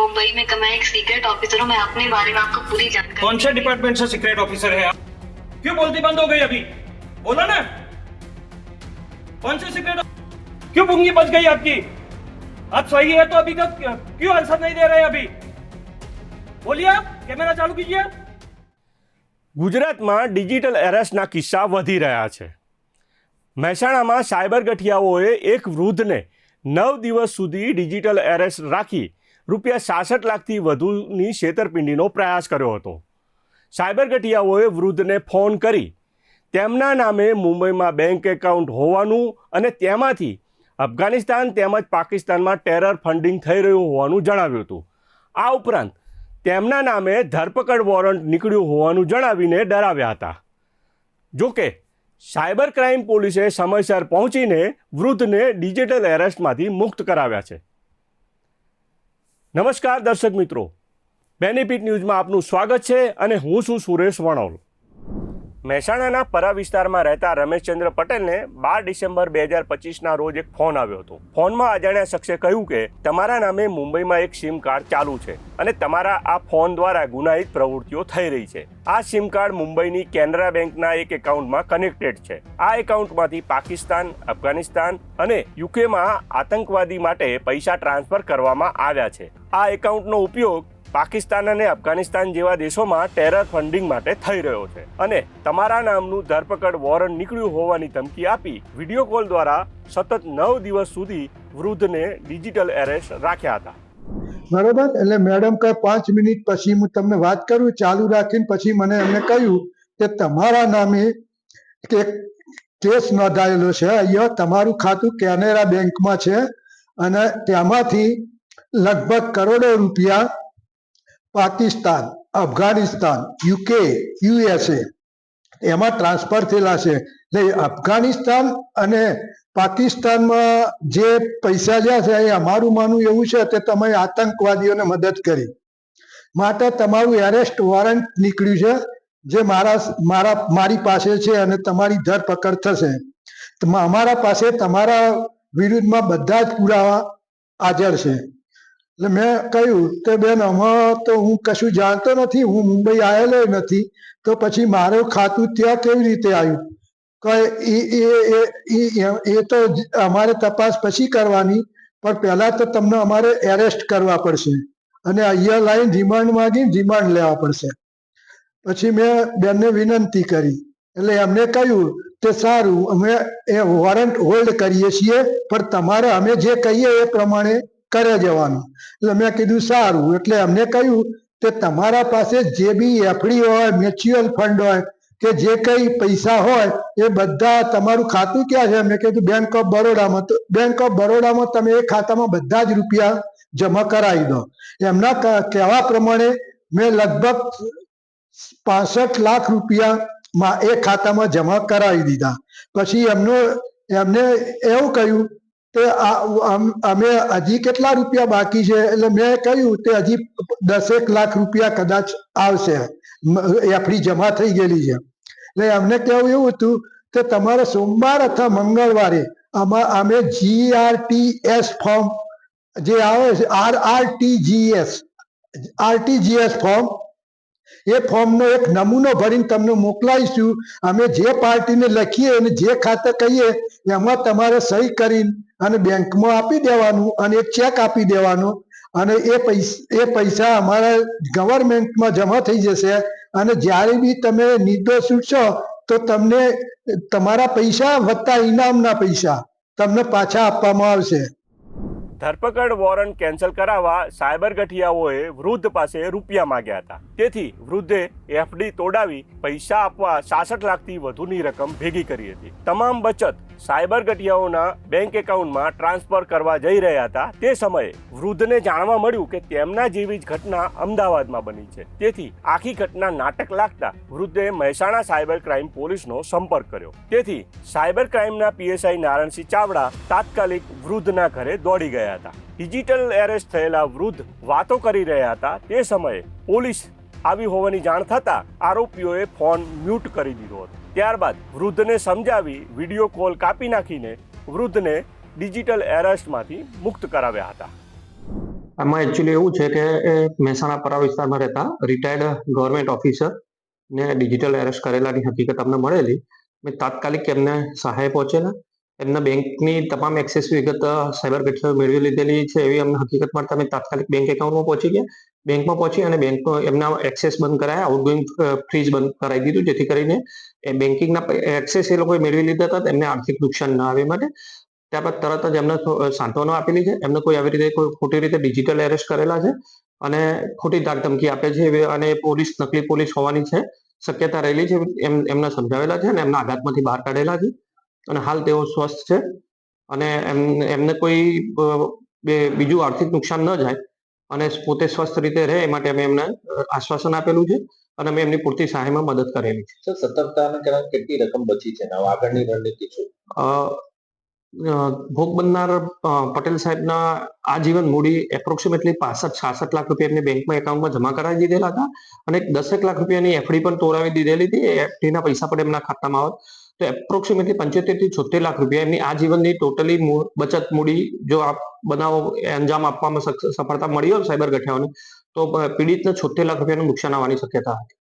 मुंबई में मैं एक सीक्रेट ऑफिसर हूँ। मैं अपने बारे में आपको पूरी जानकारी। कौन से डिपार्टमेंट से सीक्रेट ऑफिसर है आप? क्यों बोलती बंद हो गई अभी? बोला ना, कौन से सीक्रेट? क्यों पुंगी बच गई आपकी? आप सही है तो अभी तक क्यों आंसर नहीं दे रहे? अभी बोलिए, आप कैमरा चालू कीजिए। ગુજરાતમાં ડિજિટલ એરેસ્ટના કિસ્સા વધી રહ્યા છે। મહેસાણામાં સાયબર ગઠિયાઓએ એક વૃદ્ધને 9 દિવસ સુધી ડિજિટલ એરેસ્ટ રાખી ₹66 લાખથી વધુની છેતરપિંડીનો પ્રયાસ કર્યો હતો। સાયબર ગઠિયાઓએ વૃદ્ધને ફોન કરી તેમના નામે મુંબઈમાં બેંક એકાઉન્ટ હોવાનું અને તેમાંથી અફઘાનિસ્તાન તેમજ પાકિસ્તાનમાં ટેરર ફંડિંગ થઈ રહ્યું હોવાનું જણાવ્યું હતું। આ ઉપરાંત તેમના નામે ધરપકડ વોરંટ નીકળ્યું હોવાનું જણાવીને ડરાવ્યા હતા। જોકે સાયબર ક્રાઇમ પોલીસે સમયસર પહોંચીને વૃદ્ધને ડિજિટલ એરેસ્ટમાંથી મુક્ત કરાવ્યા છે। નમસ્કાર દર્શક મિત્રો, બેનિફિટ ન્યૂઝમાં આપનું સ્વાગત છે અને હું છું સુરેશ વણોલ। મહેસાણાના પરા વિસ્તારમાં રહેતા રમેશચંદ્ર પટેલને 12 ડિસેમ્બર 2025ના રોજ એક ફોન આવ્યો હતો। ફોનમાં અજાણ્યા શખ્સે કહ્યું કે તમારા નામે મુંબઈમાં એક સિમ કાર્ડ ચાલુ છે અને તમારા આ ફોન દ્વારા ગુનાહિત પ્રવૃત્તિઓ થઈ રહી છે। આ સિમ કાર્ડ મુંબઈની કેનરા બેંકના એક એકાઉન્ટમાં કનેક્ટેડ છે। આ એકાઉન્ટમાંથી પાકિસ્તાન, અફઘાનિસ્તાન અને યુકેમાં આતંકવાદી માટે પૈસા ટ્રાન્સફર કરવામાં આવ્યા છે। આ એકાઉન્ટનો ઉપયોગ પાકિસ્તાન અને અફઘાનિસ્તાન જેવા દેશોમાં ટેરર ફંડિંગ માટે થઈ રહ્યો છે અને તમારા નામનું ધરપકડ વોરંટ નીકળ્યું હોવાની ધમકી આપી વિડીયો કોલ દ્વારા સતત 9 દિવસ સુધી વૃદ્ધને ડિજિટલ એરેસ્ટ રાખ્યા હતા। બરોબર, એટલે મેડમ કે 5 મિનિટ પછી હું તમને વાત કરું ચાલુ રાખીને પછી મને એમને કહ્યું કે તમારા નામે એક કેસ નોંધાયેલો છે, અહીંયા તમારું ખાતું કેનેરા બેંકમાં છે અને તેમાંથી લગભગ કરોડો રૂપિયા પાકિસ્તાન, અફઘાનિસ્તાન, યુકે, યુએસએ એમાં ટ્રાન્સફર થયેલા છે। એટલે અફઘાનિસ્તાન અને પાકિસ્તાનમાં જે પૈસા જ્યાં છે એ અમારું માનવું એવું છે કે તમે આતંકવાદીઓને મદદ કરી માટે તમારું એરેસ્ટ વોરંટ નીકળ્યું છે જે મારી પાસે છે અને તમારી ધરપકડ થશે। અમારા પાસે તમારા વિરુદ્ધમાં બધા જ પુરાવા હાજર છે। એટલે મેં કહ્યું કે બેન આમાં તો હું કશું જાણતો નથી, હું મુંબઈ આવેલો નથી, તો પછી મારું ખાતું ત્યાં કેવી રીતે આવ્યું? એ તો અમારે તપાસ પછી કરવાની, પણ પહેલાં તો તમને અમારે એરેસ્ટ કરવા પડશે અને અહીંયા લાઈન રિમાન્ડ માગીને રિમાન્ડ લેવા પડશે। પછી મેં બેનને વિનંતી કરી એટલે એમને કહ્યું કે સારું, અમે એ વોરંટ હોલ્ડ કરીએ છીએ પણ તમારે અમે જે કહીએ એ પ્રમાણે કરે જવાનું। એટલે મેં કીધું સારું। એટલે એમને કહ્યું કે તમારા પાસે જે બી એફડી હોય, મ્યુચ્યુઅલ ફંડ હોય કે જે કંઈ પૈસા હોય એ બધા તમારું ખાતું ક્યાં છે? મેં કીધું બેંક ઓફ બરોડામાં। તો બેંક ઓફ બરોડામાં તમે એ ખાતામાં બધા જ રૂપિયા જમા કરાવી દો। એમના કહેવા પ્રમાણે મેં લગભગ 65 લાખ રૂપિયા એ ખાતામાં જમા કરાવી દીધા। પછી એમને એવું કહ્યું કે અમે હજી કેટલા રૂપિયા બાકી છે? એટલે મેં કહ્યું કે હજી 10 લાખ રૂપિયા કદાચ આવશે, એફડી જમા થઈ ગયેલી છે। એટલે એમને કહેવું એવું હતું કે તમારે સોમવાર અથવા મંગળવારે અમે GRTS ફોર્મ જે આવે છે, RTGS ફોર્મ, એ ફોર્મનો એક નમૂનો ભરીને તમને મોકલાવીશું। અમે જે પાર્ટીને લખીએ અને જે ખાતે કહીએ એમાં તમારે સહી કરીને અને બેંકમાં આપી દેવાનું અને એક ચેક આપી દેવાનો અને એ પૈસા અમારા ગવર્મેન્ટમાં જમા થઈ જશે અને જ્યારે બી તમે નિર્દોષ છૂટશો તો તમને તમારા પૈસા વત્તા ઇનામના પૈસા તમને પાછા આપવામાં આવશે। ધરપકડ વોરંટ કેન્સલ કરાવવા સાયબર ગઠિયાઓએ વૃદ્ધ પાસે રૂપિયા માંગ્યા હતા। તેથી વૃદ્ધે એફડી તોડાવી પૈસા આપવા 66 લાખથી વધુની રકમ ભેગી કરી હતી। તમામ બચત સાયબર ગઠિયાઓના બેંક એકાઉન્ટમાં ટ્રાન્સફર કરવા જઈ રહ્યા હતા। તે સમયે વૃદ્ધને જાણવા મળ્યું કે તેમના જેવી જ ઘટના અમદાવાદમાં બની છે। તેથી આખી ઘટના નાટક લાગતા વૃદ્ધે મહેસાણા સાયબર ક્રાઇમ પોલીસનો સંપર્ક કર્યો। તેથી સાયબર ક્રાઇમના PSI નારણસિંહ ચાવડા તાત્કાલિક વૃદ્ધના ઘરે દોડી ગયા હતા। ડિજિટલ એરેસ્ટ થયેલા વૃદ્ધ વાતો કરી રહ્યા હતા। તે સમયે પોલીસ આવી હોવાની જાણ થતાં આરોપીઓએ ફોન મ્યુટ કરી દીધો હતો। ત્યારબાદ વૃદ્ધને સમજાવી વિડીયો કોલ કાપી નાખીને વૃદ્ધને ડિજિટલ એરેસ્ટમાંથી મુક્ત કરાવ્યા હતા। આમાં એકચ્યુઅલી એવું છે કે મહેસાણા પરા વિસ્તારમાં રહેતા રિટાયર્ડ ગવર્મેન્ટ ઓફિસર ને ડિજિટલ એરેસ્ટ કરેલાની હકીકત અમને મળેલી. મેં તાત્કાલિક એમને સહાય પહોંચેલા. એમના બેંકની તમામ એક્સેસ વિગત સાયબર ગઠિયાઓ મેળવી લીધેલી છે એવી અમને હકીકત મળતા અમે તાત્કાલિક બેંક એકાઉન્ટમાં પહોંચી ગયા. બેંકમાં પહોંચી અને બેંકમાં એમના એક્સેસ બંધ કરાયા, આઉટગોઈંગ ફ્રીજ બંધ કરાવી દીધું, જેથી કરીને એ બેન્કિંગના એક્સેસ એ લોકોએ મેળવી લીધા હતા, એમને આર્થિક નુકસાન ના આવે માટે. ત્યારબાદ તરત જ એમને સાંત્વના આપેલી છે. એમને કોઈ આવી રીતે કોઈ ખોટી રીતે ડિજિટલ એરેસ્ટ કરેલા છે અને ખોટી ધાક ધમકી આપે છે અને પોલીસ નકલી પોલીસ હોવાની છે શક્યતા રહેલી છે એમને સમજાવેલા છે અને એમના આઘાતમાંથી બહાર કાઢેલા છે અને હાલ તેઓ સ્વસ્થ છે અને એમને કોઈ બીજું આર્થિક નુકસાન ન જાય અને પોતે સ્વસ્થ રીતે રહે એ માટે અમે એમને આશ્વાસન આપેલું છે અને અમે એમની પૂરતી સહાયમાં મદદ કરેલી છે. સર, સતર્કતાને કારણે કેટલી રકમ બચી છે અને આગળની રણનીતિ શું? ભોગ બનનાર પટેલ સાહેબના આજીવન મૂડી એપ્રોક્સિમેટલી 65-66 લાખ રૂપિયા એમને બેંકમાં એકાઉન્ટમાં જમા કરાવી દીધેલા હતા અને 10 લાખ રૂપિયાની એફડી પણ તોડાવી દીધેલી હતી. એ એફડીના પૈસા પણ એમના ખાતામાં આવત તો એપ્રોક્સિમેટલી 75-76 લાખ રૂપિયા એમની આજીવનની ટોટલી બચત મૂડી જો આ બનાવ અંજામ આપવામાં સફળતા મળી હોય સાયબર ગઠિયાઓને તો પીડિતને 76 લાખ રૂપિયાનું નુકસાન આવવાની શક્યતા હતી.